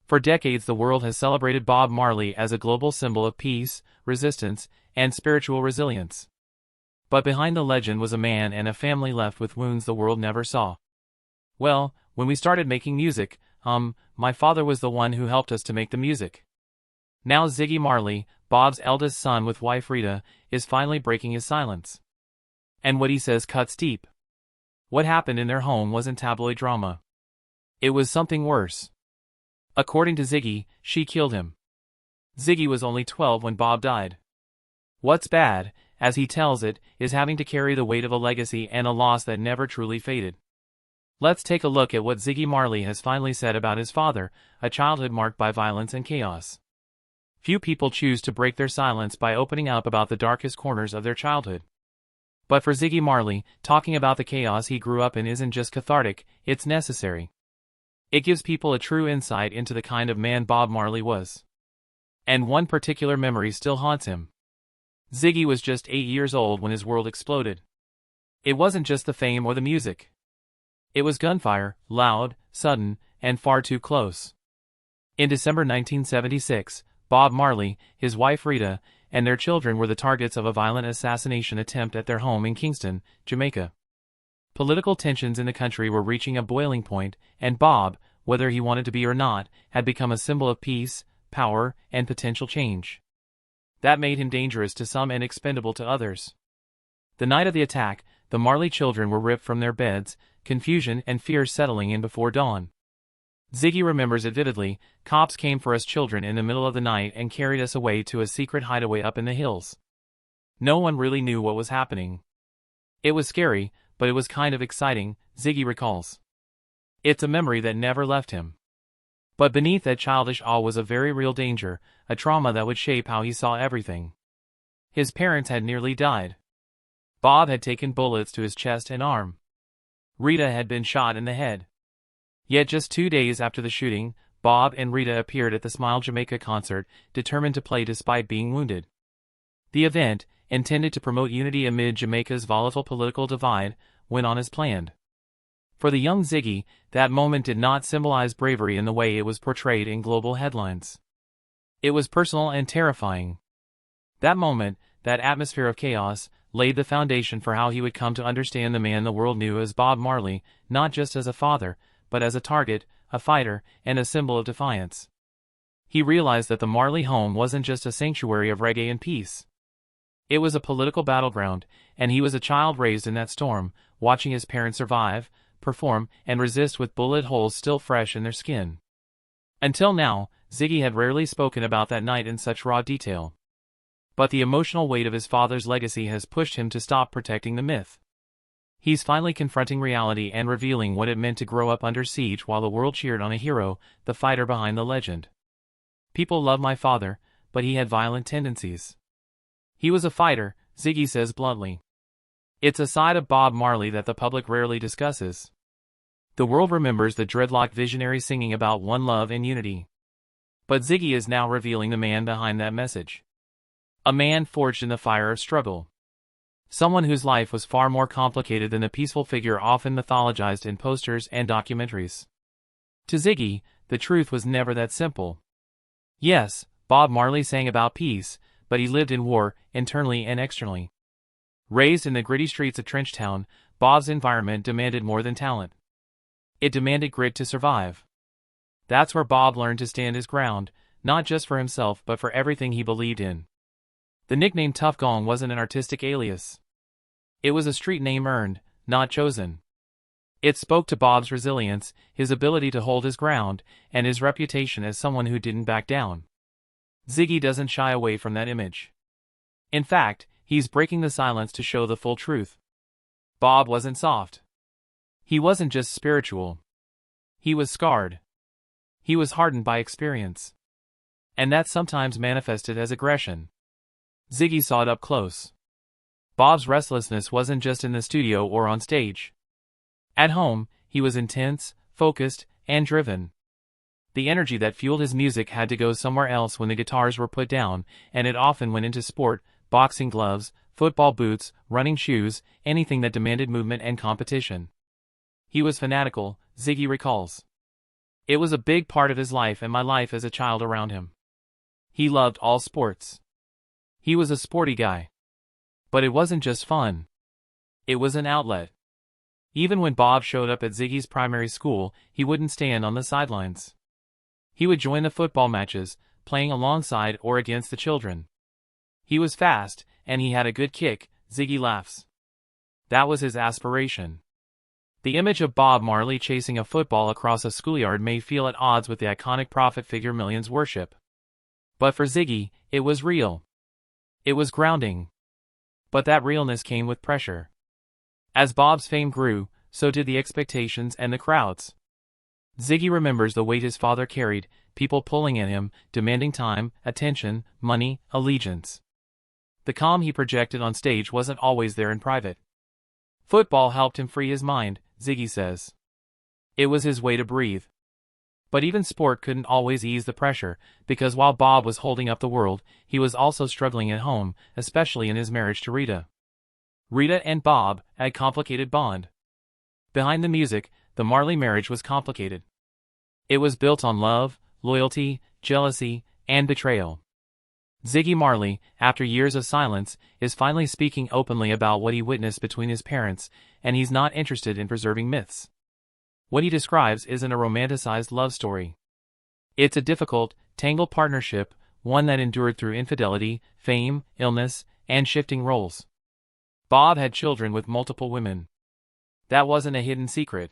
For decades the world has celebrated Bob Marley as a global symbol of peace, resistance, and spiritual resilience. But behind the legend was a man and a family left with wounds the world never saw. Well, when we started making music, my father was the one who helped us to make the music. Now Ziggy Marley, Bob's eldest son with wife Rita, is finally breaking his silence. And what he says cuts deep. What happened in their home wasn't tabloid drama. It was something worse. According to Ziggy, she killed him. Ziggy was only 12 when Bob died. What's bad, as he tells it, is having to carry the weight of a legacy and a loss that never truly faded. Let's take a look at what Ziggy Marley has finally said about his father, a childhood marked by violence and chaos. Few people choose to break their silence by opening up about the darkest corners of their childhood. But for Ziggy Marley, talking about the chaos he grew up in isn't just cathartic, it's necessary. It gives people a true insight into the kind of man Bob Marley was. And one particular memory still haunts him. Ziggy was just 8 years old when his world exploded. It wasn't just the fame or the music. It was gunfire, loud, sudden, and far too close. In December 1976, Bob Marley, his wife Rita, and their children were the targets of a violent assassination attempt at their home in Kingston, Jamaica. Political tensions in the country were reaching a boiling point, and Bob, whether he wanted to be or not, had become a symbol of peace, power, and potential change. That made him dangerous to some and expendable to others. The night of the attack, the Marley children were ripped from their beds, confusion and fear settling in before dawn. Ziggy remembers it vividly. Cops came for us children in the middle of the night and carried us away to a secret hideaway up in the hills. No one really knew what was happening. It was scary, but it was kind of exciting, Ziggy recalls. It's a memory that never left him. But beneath that childish awe was a very real danger, a trauma that would shape how he saw everything. His parents had nearly died. Bob had taken bullets to his chest and arm. Rita had been shot in the head. Yet just 2 days after the shooting, Bob and Rita appeared at the Smile Jamaica concert, determined to play despite being wounded. The event, intended to promote unity amid Jamaica's volatile political divide, went on as planned. For the young Ziggy, that moment did not symbolize bravery in the way it was portrayed in global headlines. It was personal and terrifying. That moment, that atmosphere of chaos, laid the foundation for how he would come to understand the man the world knew as Bob Marley, not just as a father, but as a target, a fighter, and a symbol of defiance. He realized that the Marley home wasn't just a sanctuary of reggae and peace. It was a political battleground, and he was a child raised in that storm, watching his parents survive, perform, and resist with bullet holes still fresh in their skin. Until now, Ziggy had rarely spoken about that night in such raw detail. But the emotional weight of his father's legacy has pushed him to stop protecting the myth. He's finally confronting reality and revealing what it meant to grow up under siege while the world cheered on a hero, the fighter behind the legend. People love my father, but he had violent tendencies. He was a fighter, Ziggy says bluntly. It's a side of Bob Marley that the public rarely discusses. The world remembers the dreadlocked visionary singing about one love and unity. But Ziggy is now revealing the man behind that message. A man forged in the fire of struggle. Someone whose life was far more complicated than the peaceful figure often mythologized in posters and documentaries. To Ziggy, the truth was never that simple. Yes, Bob Marley sang about peace, but he lived in war, internally and externally. Raised in the gritty streets of Trenchtown, Bob's environment demanded more than talent. It demanded grit to survive. That's where Bob learned to stand his ground, not just for himself but for everything he believed in. The nickname Tough Gong wasn't an artistic alias. It was a street name earned, not chosen. It spoke to Bob's resilience, his ability to hold his ground, and his reputation as someone who didn't back down. Ziggy doesn't shy away from that image. In fact, he's breaking the silence to show the full truth. Bob wasn't soft. He wasn't just spiritual. He was scarred. He was hardened by experience. And that sometimes manifested as aggression. Ziggy saw it up close. Bob's restlessness wasn't just in the studio or on stage. At home, he was intense, focused, and driven. The energy that fueled his music had to go somewhere else when the guitars were put down, and it often went into sport, boxing gloves, football boots, running shoes, anything that demanded movement and competition. He was fanatical, Ziggy recalls. It was a big part of his life and my life as a child around him. He loved all sports. He was a sporty guy. But it wasn't just fun. It was an outlet. Even when Bob showed up at Ziggy's primary school, he wouldn't stand on the sidelines. He would join the football matches, playing alongside or against the children. He was fast, and he had a good kick, Ziggy laughs. That was his aspiration. The image of Bob Marley chasing a football across a schoolyard may feel at odds with the iconic prophet figure millions worship. But for Ziggy, it was real. It was grounding. But that realness came with pressure. As Bob's fame grew, so did the expectations and the crowds. Ziggy remembers the weight his father carried, people pulling at him, demanding time, attention, money, allegiance. The calm he projected on stage wasn't always there in private. Football helped him free his mind, Ziggy says. It was his way to breathe. But even sport couldn't always ease the pressure, because while Bob was holding up the world, he was also struggling at home, especially in his marriage to Rita. Rita and Bob had a complicated bond. Behind the music, the Marley marriage was complicated. It was built on love, loyalty, jealousy, and betrayal. Ziggy Marley, after years of silence, is finally speaking openly about what he witnessed between his parents, and he's not interested in preserving myths. What he describes isn't a romanticized love story. It's a difficult, tangled partnership, one that endured through infidelity, fame, illness, and shifting roles. Bob had children with multiple women. That wasn't a hidden secret.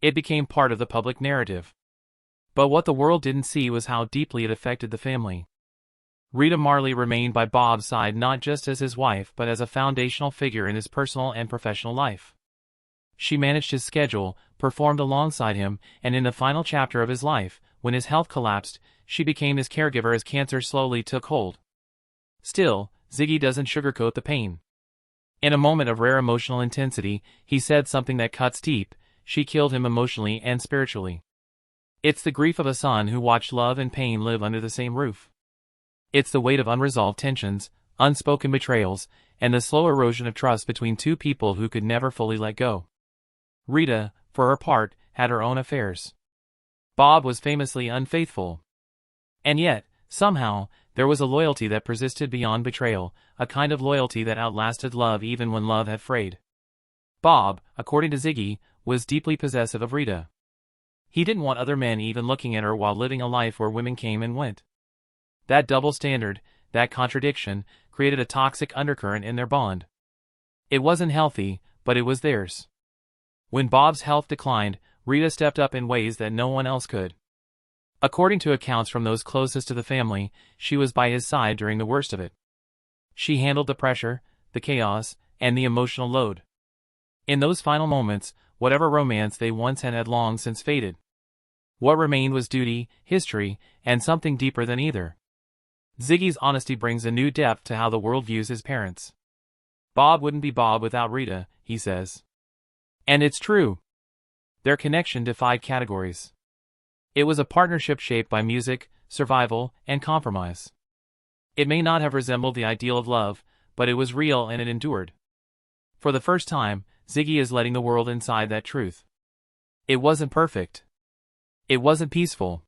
It became part of the public narrative. But what the world didn't see was how deeply it affected the family. Rita Marley remained by Bob's side not just as his wife but as a foundational figure in his personal and professional life. She managed his schedule, performed alongside him, and in the final chapter of his life, when his health collapsed, she became his caregiver as cancer slowly took hold. Still, Ziggy doesn't sugarcoat the pain. In a moment of rare emotional intensity, he said something that cuts deep: she killed him emotionally and spiritually. It's the grief of a son who watched love and pain live under the same roof. It's the weight of unresolved tensions, unspoken betrayals, and the slow erosion of trust between two people who could never fully let go. Rita, for her part, had her own affairs. Bob was famously unfaithful. And yet, somehow, there was a loyalty that persisted beyond betrayal, a kind of loyalty that outlasted love even when love had frayed. Bob, according to Ziggy, was deeply possessive of Rita. He didn't want other men even looking at her while living a life where women came and went. That double standard, that contradiction, created a toxic undercurrent in their bond. It wasn't healthy, but it was theirs. When Bob's health declined, Rita stepped up in ways that no one else could. According to accounts from those closest to the family, she was by his side during the worst of it. She handled the pressure, the chaos, and the emotional load. In those final moments, whatever romance they once had long since faded. What remained was duty, history, and something deeper than either. Ziggy's honesty brings a new depth to how the world views his parents. Bob wouldn't be Bob without Rita, he says. And it's true. Their connection defied categories. It was a partnership shaped by music, survival, and compromise. It may not have resembled the ideal of love, but it was real and it endured. For the first time, Ziggy is letting the world inside that truth. It wasn't perfect. It wasn't peaceful.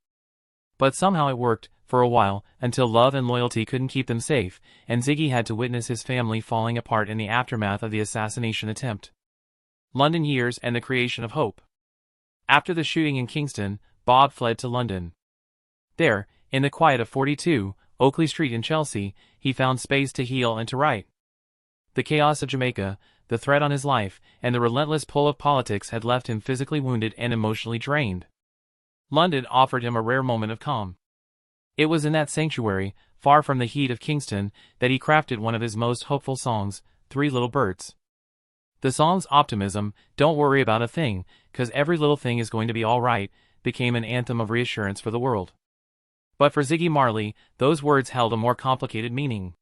But somehow it worked, for a while, until love and loyalty couldn't keep them safe, and Ziggy had to witness his family falling apart in the aftermath of the assassination attempt. London years and the creation of hope. After the shooting in Kingston, Bob fled to London. There, in the quiet of 42, Oakley Street in Chelsea, he found space to heal and to write. The chaos of Jamaica, the threat on his life, and the relentless pull of politics had left him physically wounded and emotionally drained. London offered him a rare moment of calm. It was in that sanctuary, far from the heat of Kingston, that he crafted one of his most hopeful songs, Three Little Birds. The song's optimism, "Don't worry about a thing, 'cause every little thing is going to be all right," became an anthem of reassurance for the world. But for Ziggy Marley, those words held a more complicated meaning.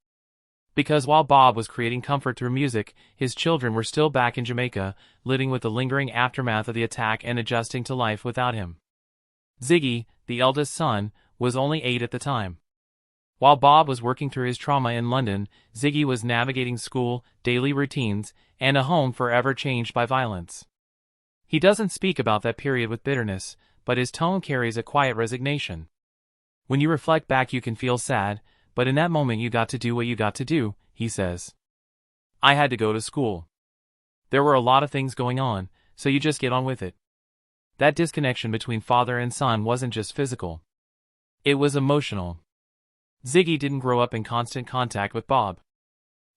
Because while Bob was creating comfort through music, his children were still back in Jamaica, living with the lingering aftermath of the attack and adjusting to life without him. Ziggy, the eldest son, was only 8 at the time. While Bob was working through his trauma in London, Ziggy was navigating school, daily routines, and a home forever changed by violence. He doesn't speak about that period with bitterness, but his tone carries a quiet resignation. When you reflect back you can feel sad, but in that moment you got to do what you got to do, he says. I had to go to school. There were a lot of things going on, so you just get on with it. That disconnection between father and son wasn't just physical. It was emotional. Ziggy didn't grow up in constant contact with Bob.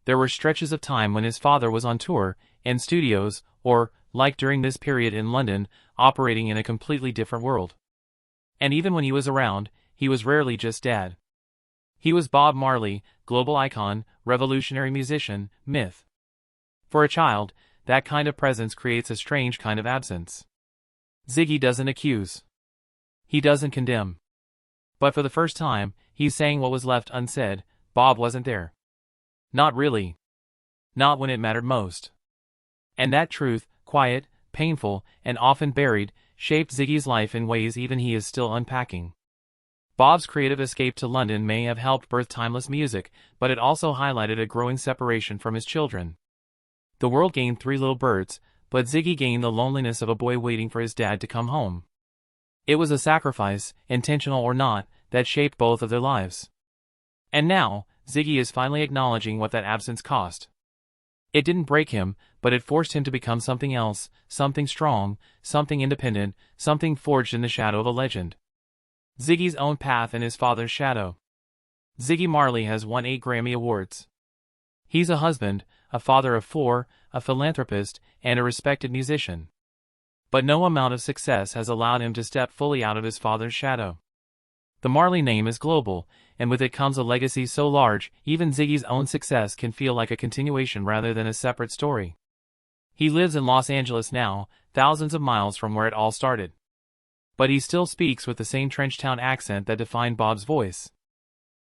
There were stretches of time when his father was on tour, in studios, or, like during this period in London, operating in a completely different world. And even when he was around, he was rarely just dad. He was Bob Marley, global icon, revolutionary musician, myth. For a child, that kind of presence creates a strange kind of absence. Ziggy doesn't accuse. He doesn't condemn. But for the first time, he's saying what was left unsaid. Bob wasn't there. Not really. Not when it mattered most. And that truth, quiet, painful, and often buried, shaped Ziggy's life in ways even he is still unpacking. Bob's creative escape to London may have helped birth timeless music, but it also highlighted a growing separation from his children. The world gained 3 little birds, but Ziggy gained the loneliness of a boy waiting for his dad to come home. It was a sacrifice, intentional or not, that shaped both of their lives. And now, Ziggy is finally acknowledging what that absence cost. It didn't break him, but it forced him to become something else, something strong, something independent, something forged in the shadow of a legend. Ziggy's own path in his father's shadow. Ziggy Marley has won 8 Grammy Awards. He's a husband, a father of 4, a philanthropist, and a respected musician. But no amount of success has allowed him to step fully out of his father's shadow. The Marley name is global, and with it comes a legacy so large, even Ziggy's own success can feel like a continuation rather than a separate story. He lives in Los Angeles now, thousands of miles from where it all started. But he still speaks with the same Trenchtown accent that defined Bob's voice.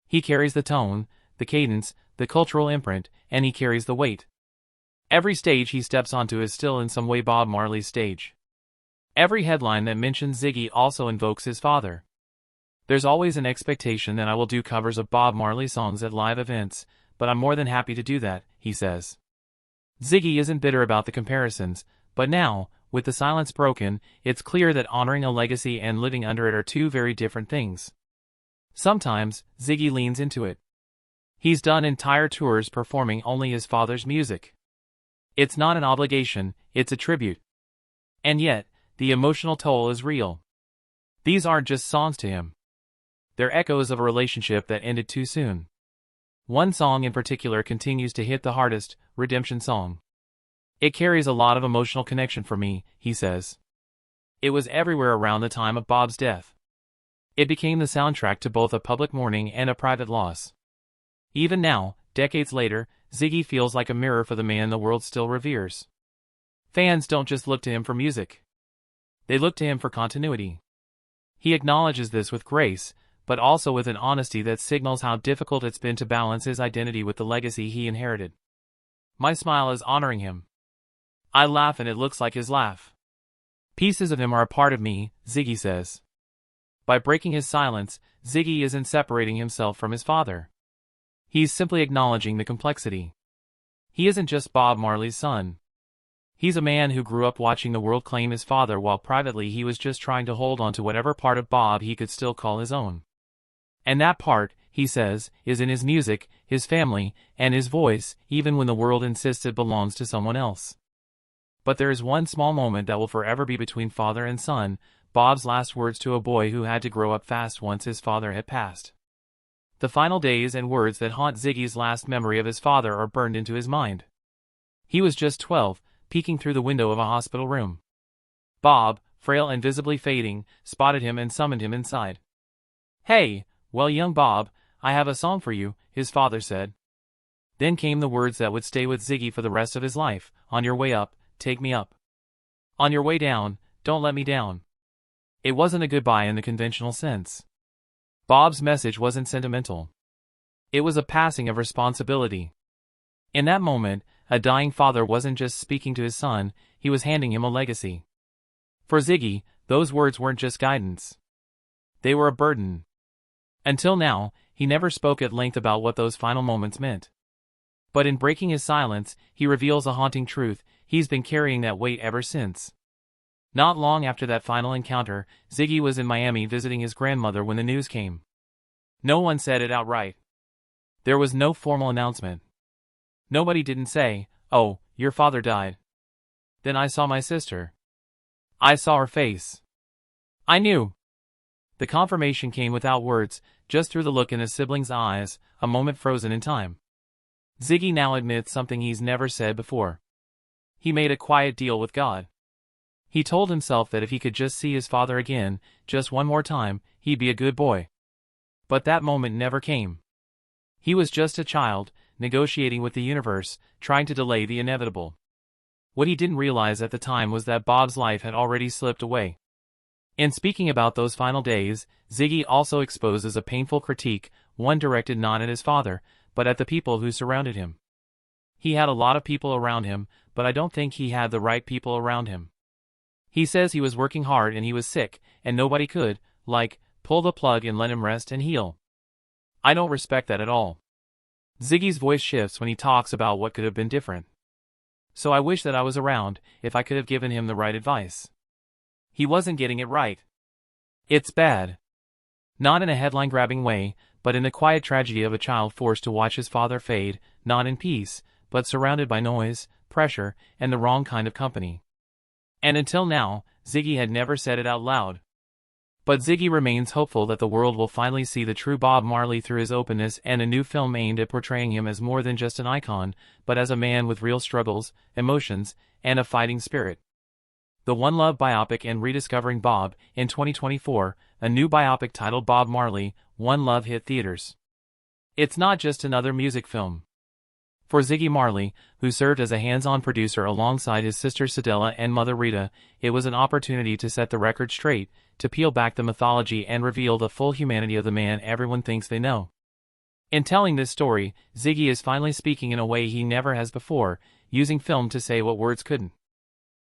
He carries the tone, the cadence, the cultural imprint, and he carries the weight. Every stage he steps onto is still in some way Bob Marley's stage. Every headline that mentions Ziggy also invokes his father. There's always an expectation that I will do covers of Bob Marley songs at live events, but I'm more than happy to do that, he says. Ziggy isn't bitter about the comparisons, but now, with the silence broken, it's clear that honoring a legacy and living under it are 2 very different things. Sometimes, Ziggy leans into it. He's done entire tours performing only his father's music. It's not an obligation, it's a tribute. And yet, the emotional toll is real. These aren't just songs to him. They're echoes of a relationship that ended too soon. One song in particular continues to hit the hardest, Redemption Song. It carries a lot of emotional connection for me, he says. It was everywhere around the time of Bob's death. It became the soundtrack to both a public mourning and a private loss. Even now, decades later, Ziggy feels like a mirror for the man the world still reveres. Fans don't just look to him for music. They look to him for continuity. He acknowledges this with grace, but also with an honesty that signals how difficult it's been to balance his identity with the legacy he inherited. My smile is honoring him. I laugh and it looks like his laugh. Pieces of him are a part of me, Ziggy says. By breaking his silence, Ziggy isn't separating himself from his father. He's simply acknowledging the complexity. He isn't just Bob Marley's son. He's a man who grew up watching the world claim his father while privately he was just trying to hold on to whatever part of Bob he could still call his own. And that part, he says, is in his music, his family, and his voice, even when the world insists it belongs to someone else. But there is one small moment that will forever be between father and son, Bob's last words to a boy who had to grow up fast once his father had passed. The final days and words that haunt Ziggy's last memory of his father are burned into his mind. He was just 12, peeking through the window of a hospital room. Bob, frail and visibly fading, spotted him and summoned him inside. "Hey, well young Bob, I have a song for you," his father said. Then came the words that would stay with Ziggy for the rest of his life. "On your way up, take me up. On your way down, don't let me down." It wasn't a goodbye in the conventional sense. Bob's message wasn't sentimental. It was a passing of responsibility. In that moment, a dying father wasn't just speaking to his son, he was handing him a legacy. For Ziggy, those words weren't just guidance. They were a burden. Until now, he never spoke at length about what those final moments meant. But in breaking his silence, he reveals a haunting truth: he's been carrying that weight ever since. Not long after that final encounter, Ziggy was in Miami visiting his grandmother when the news came. No one said it outright. There was no formal announcement. Nobody didn't say, "Oh, your father died." Then I saw my sister. I saw her face. I knew. The confirmation came without words, just through the look in a sibling's eyes, a moment frozen in time. Ziggy now admits something he's never said before. He made a quiet deal with God. He told himself that if he could just see his father again, just one more time, he'd be a good boy. But that moment never came. He was just a child, negotiating with the universe, trying to delay the inevitable. What he didn't realize at the time was that Bob's life had already slipped away. In speaking about those final days, Ziggy also exposes a painful critique, one directed not at his father, but at the people who surrounded him. He had a lot of people around him, but I don't think he had the right people around him. He says he was working hard and he was sick, and nobody could, pull the plug and let him rest and heal. I don't respect that at all. Ziggy's voice shifts when he talks about what could have been different. So I wish that I was around, if I could have given him the right advice. He wasn't getting it right. It's bad. Not in a headline-grabbing way, but in the quiet tragedy of a child forced to watch his father fade, not in peace, but surrounded by noise, pressure, and the wrong kind of company. And until now, Ziggy had never said it out loud. But Ziggy remains hopeful that the world will finally see the true Bob Marley through his openness and a new film aimed at portraying him as more than just an icon, but as a man with real struggles, emotions, and a fighting spirit. The One Love biopic and Rediscovering Bob, in 2024, a new biopic titled Bob Marley, One Love hit theaters. It's not just another music film. For Ziggy Marley, who served as a hands-on producer alongside his sister Cedella and mother Rita, it was an opportunity to set the record straight, to peel back the mythology and reveal the full humanity of the man everyone thinks they know. In telling this story, Ziggy is finally speaking in a way he never has before, using film to say what words couldn't.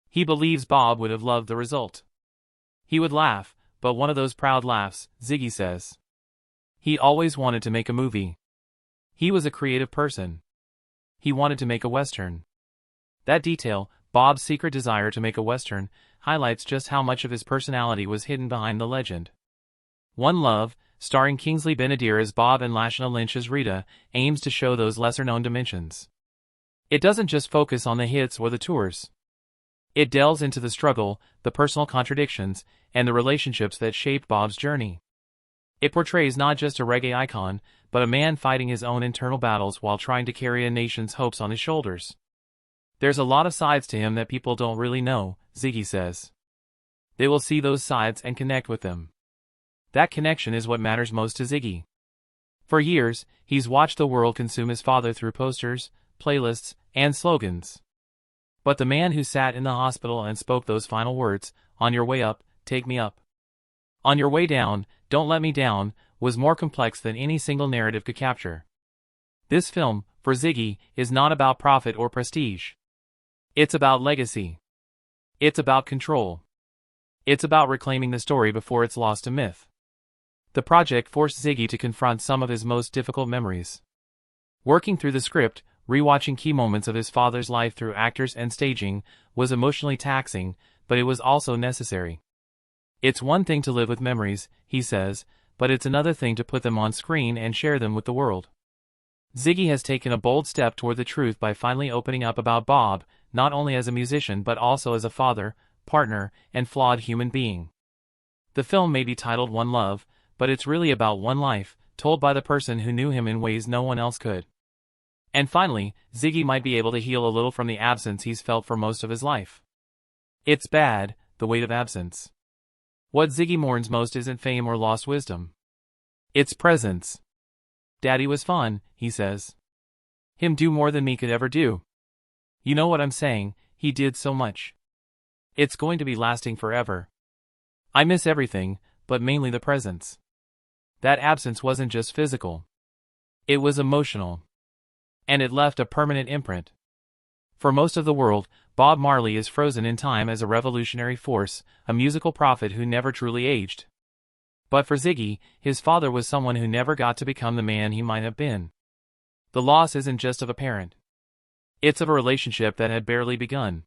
He believes Bob would have loved the result. He would laugh, but one of those proud laughs, Ziggy says. He always wanted to make a movie. He was a creative person. He wanted to make a Western. That detail, Bob's secret desire to make a Western, highlights just how much of his personality was hidden behind the legend. One Love, starring Kingsley Ben-Adir as Bob and Lashana Lynch as Rita, aims to show those lesser-known dimensions. It doesn't just focus on the hits or the tours. It delves into the struggle, the personal contradictions, and the relationships that shaped Bob's journey. It portrays not just a reggae icon, but a man fighting his own internal battles while trying to carry a nation's hopes on his shoulders. There's a lot of sides to him that people don't really know, Ziggy says. They will see those sides and connect with them. That connection is what matters most to Ziggy. For years, he's watched the world consume his father through posters, playlists, and slogans. But the man who sat in the hospital and spoke those final words, "On your way up, take me up. On your way down, don't let me down," was more complex than any single narrative could capture. This film, for Ziggy, is not about profit or prestige. It's about legacy. It's about control. It's about reclaiming the story before it's lost to myth. The project forced Ziggy to confront some of his most difficult memories. Working through the script, rewatching key moments of his father's life through actors and staging, was emotionally taxing, but it was also necessary. It's one thing to live with memories, he says, but it's another thing to put them on screen and share them with the world. Ziggy has taken a bold step toward the truth by finally opening up about Bob, not only as a musician but also as a father, partner, and flawed human being. The film may be titled One Love, but it's really about one life, told by the person who knew him in ways no one else could. And finally, Ziggy might be able to heal a little from the absence he's felt for most of his life. It's bad, the weight of absence. What Ziggy mourns most isn't fame or lost wisdom. It's presence. Daddy was fun, he says. Him do more than me could ever do. You know what I'm saying, he did so much. It's going to be lasting forever. I miss everything, but mainly the presence. That absence wasn't just physical. It was emotional. And it left a permanent imprint. For most of the world, Bob Marley is frozen in time as a revolutionary force, a musical prophet who never truly aged. But for Ziggy, his father was someone who never got to become the man he might have been. The loss isn't just of a parent. It's of a relationship that had barely begun.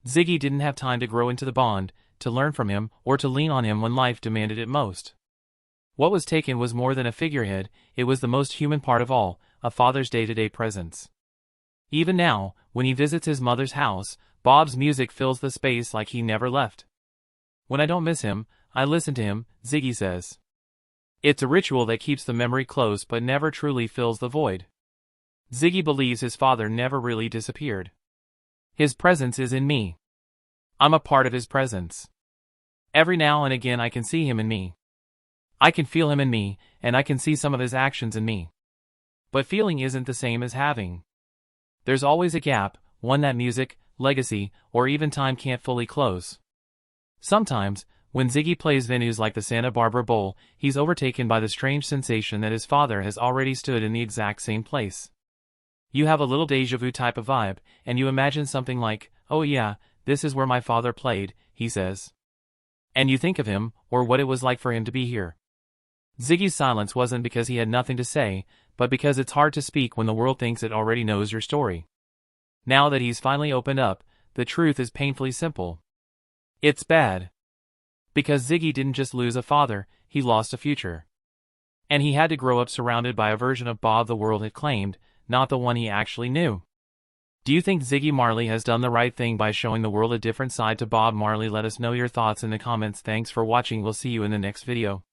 Ziggy didn't have time to grow into the bond, to learn from him, or to lean on him when life demanded it most. What was taken was more than a figurehead, it was the most human part of all, a father's day-to-day presence. Even now, when he visits his mother's house, Bob's music fills the space like he never left. When I don't miss him, I listen to him, Ziggy says. It's a ritual that keeps the memory close but never truly fills the void. Ziggy believes his father never really disappeared. His presence is in me. I'm a part of his presence. Every now and again I can see him in me. I can feel him in me, and I can see some of his actions in me. But feeling isn't the same as having. There's always a gap, one that music, legacy, or even time can't fully close. Sometimes, when Ziggy plays venues like the Santa Barbara Bowl, he's overtaken by the strange sensation that his father has already stood in the exact same place. You have a little déjà vu type of vibe, and you imagine something like, "Oh yeah, this is where my father played," he says. And you think of him, or what it was like for him to be here. Ziggy's silence wasn't because he had nothing to say, but because it's hard to speak when the world thinks it already knows your story. Now that he's finally opened up, the truth is painfully simple. It's bad. Because Ziggy didn't just lose a father, he lost a future. And he had to grow up surrounded by a version of Bob the world had claimed, not the one he actually knew. Do you think Ziggy Marley has done the right thing by showing the world a different side to Bob Marley? Let us know your thoughts in the comments. Thanks for watching. We'll see you in the next video.